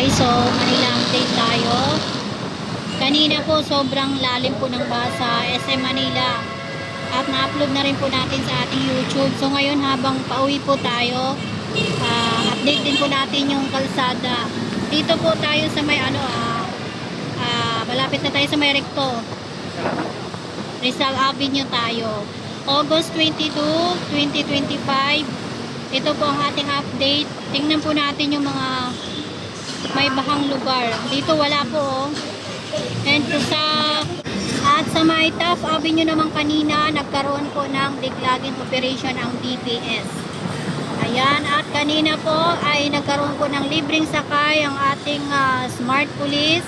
guys, so Manila update tayo. Kanina po sobrang lalim po ng baha sa SM Manila at na-upload na rin po natin sa ating YouTube. So ngayon habang pauwi po tayo, update din po natin yung kalsada. Dito po tayo sa may malapit na tayo sa may Recto, Rizal Avenue tayo. August 22, 2025. Ito po ang ating update. Tingnan po natin yung mga may bahang lugar. Dito wala po. And sa may Taft Avenue naman kanina, nagkaroon po ng declogging operation ang DPS. Ayan, at kanina po ay nagkaroon po ng libreng sakay ang ating Smart Police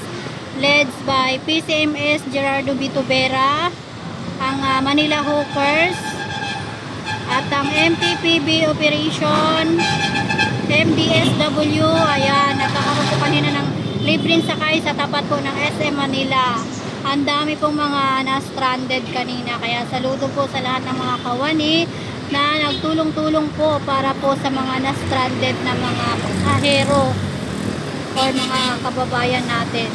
led by PCMS Gerardo Bitubera, ang Manila Hawkers, at ang MTPB Operation MDSW. Ayan, nagkakaroon po kanina ng libreng sakay sa tapat po ng SM Manila. Ang dami pong mga na-stranded kanina, kaya saludo po sa lahat ng mga kawani na nagtulong-tulong po para po sa mga na-stranded na mga pasahero or mga kababayan natin.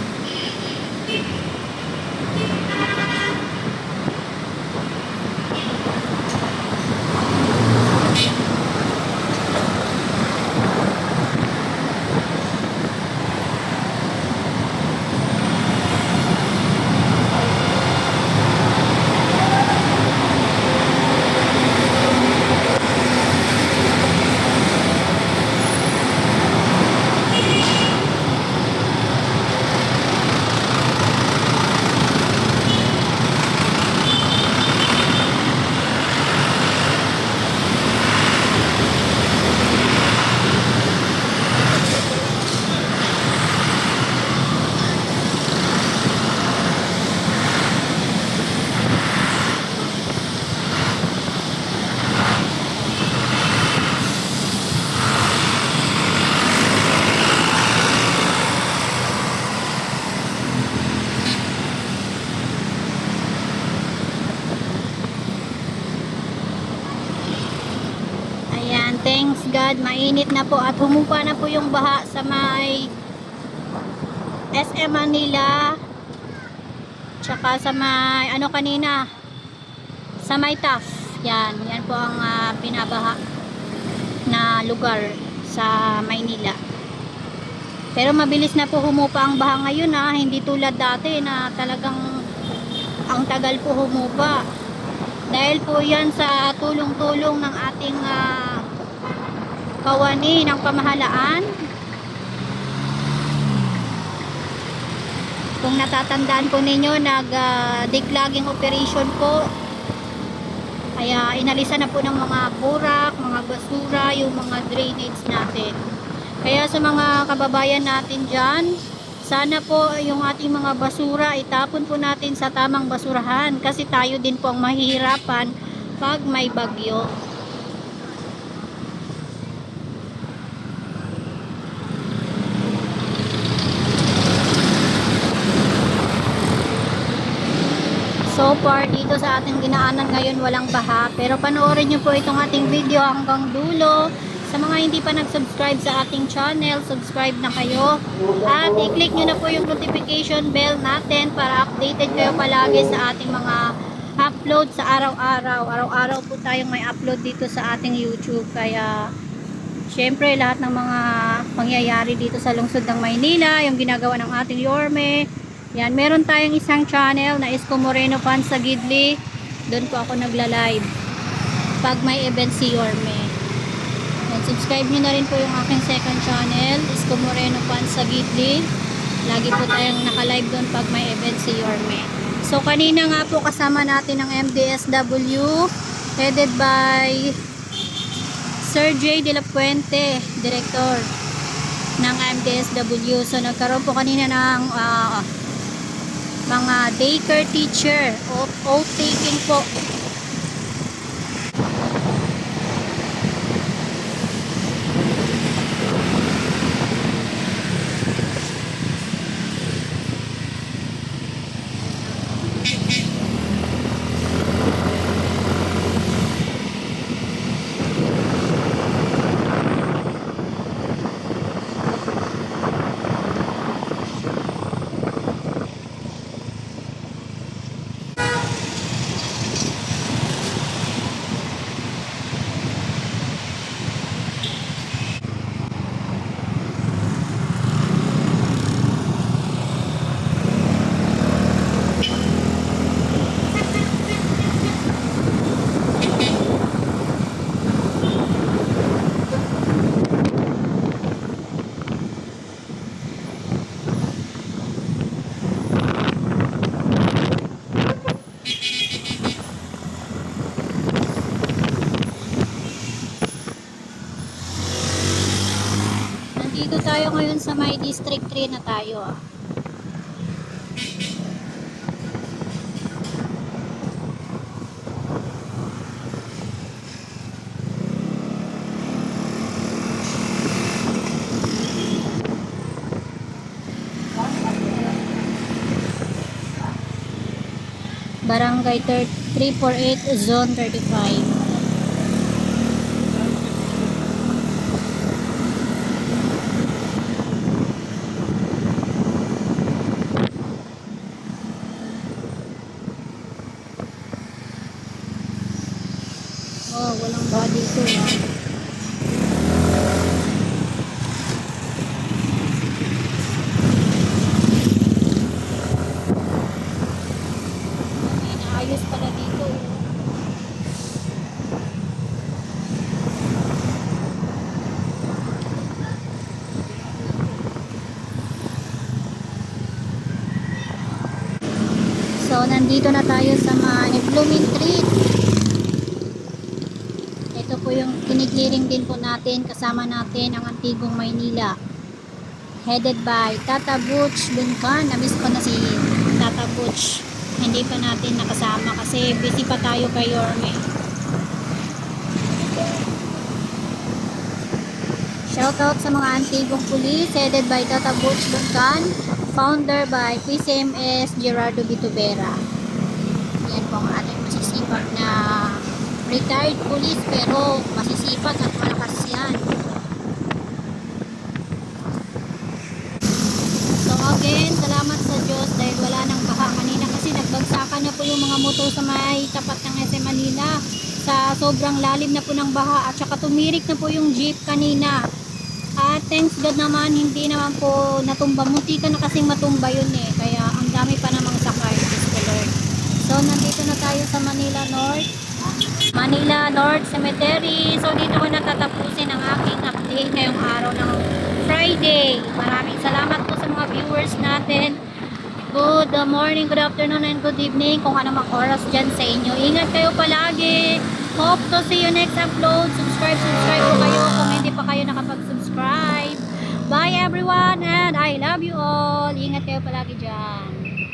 Thanks God, mainit na po at humupa na po yung baha sa may SM Manila, tsaka sa may kanina sa may Taft. Yan po ang binabaha na lugar sa Maynila. Pero mabilis na po humupa ang baha ngayon, hindi tulad dati na talagang ang tagal po humupa. Dahil po yan sa tulong-tulong ng ating kawani ng pamahalaan. Kung natatandaan po ninyo, declogging operation po, kaya inalisan na po ng mga burak, mga basura, yung mga drainage natin. Kaya sa mga kababayan natin dyan, sana po yung ating mga basura itapon po natin sa tamang basurahan, kasi tayo din po ang mahihirapan pag may bagyo. So far dito sa ating dinaanan ngayon walang baha, pero panoorin nyo po itong ating video hanggang dulo. Sa mga hindi pa nag-subscribe sa ating channel, subscribe na kayo at i-click nyo na po yung notification bell natin para updated kayo palagi sa ating mga upload sa araw-araw. Araw-araw po tayong may upload dito sa ating YouTube, kaya syempre lahat ng mga pangyayari dito sa lungsod ng Maynila, yung ginagawa ng ating Yorme. Yan, meron tayong isang channel na Isko Moreno Fans sa Gidli. Doon po ako nagla-live pag may event si Yorme. Yan, subscribe nyo na rin po yung aking second channel, Isko Moreno Fans sa Gidli. Lagi po tayong naka-live doon pag may event si Yorme. So kanina nga po kasama natin ang MDSW headed by Sir J. De La Puente, Director ng MDSW. So nagkaroon po kanina ng mga daycare teacher oath taking po. ngayon sa may District 3 na tayo. Barangay 348, Zone 35. Oh, walang body ko. Ayos pala dito. So, nandito na tayo sa may Blooming Street. Ito po yung kiniklearing din po natin. Kasama natin ang Antigong Maynila. Headed by Tata Butch Bunkan. Namiss ko na si Tata Butch. Hindi pa natin nakasama kasi busy pa tayo kay Yorme. Shoutout sa mga Antigong Police. Headed by Tata Butch Bunkan. Founder by PCMS Gerardo Bitubera. Yan po ang ating masisipag na retired police pero masisipag at malakas yan. So again, salamat sa Diyos dahil wala nang baha kanina kasi nagbagsakan na po yung mga motor sa may tapat ng SM Manila sa sobrang lalim na po ng baha at saka tumirik na po yung jeep kanina. At thanks God naman, hindi naman po natumba. Munti ka na kasing matumba yun eh. Kaya ang dami pa namang sakay. So, nandito na tayo sa Manila North. Manila North Cemetery. So, dito ko natatapusin ang aking update ngayong araw ng Friday. Maraming salamat po sa mga viewers natin. Good morning, good afternoon, and good evening. Kung ano mang oras dyan sa inyo. Ingat kayo palagi. Hope to see you next upload. Subscribe po kayo kung hindi pa kayo nakapag-subscribe. Bye everyone and I love you all. Ingat kayo palagi dyan.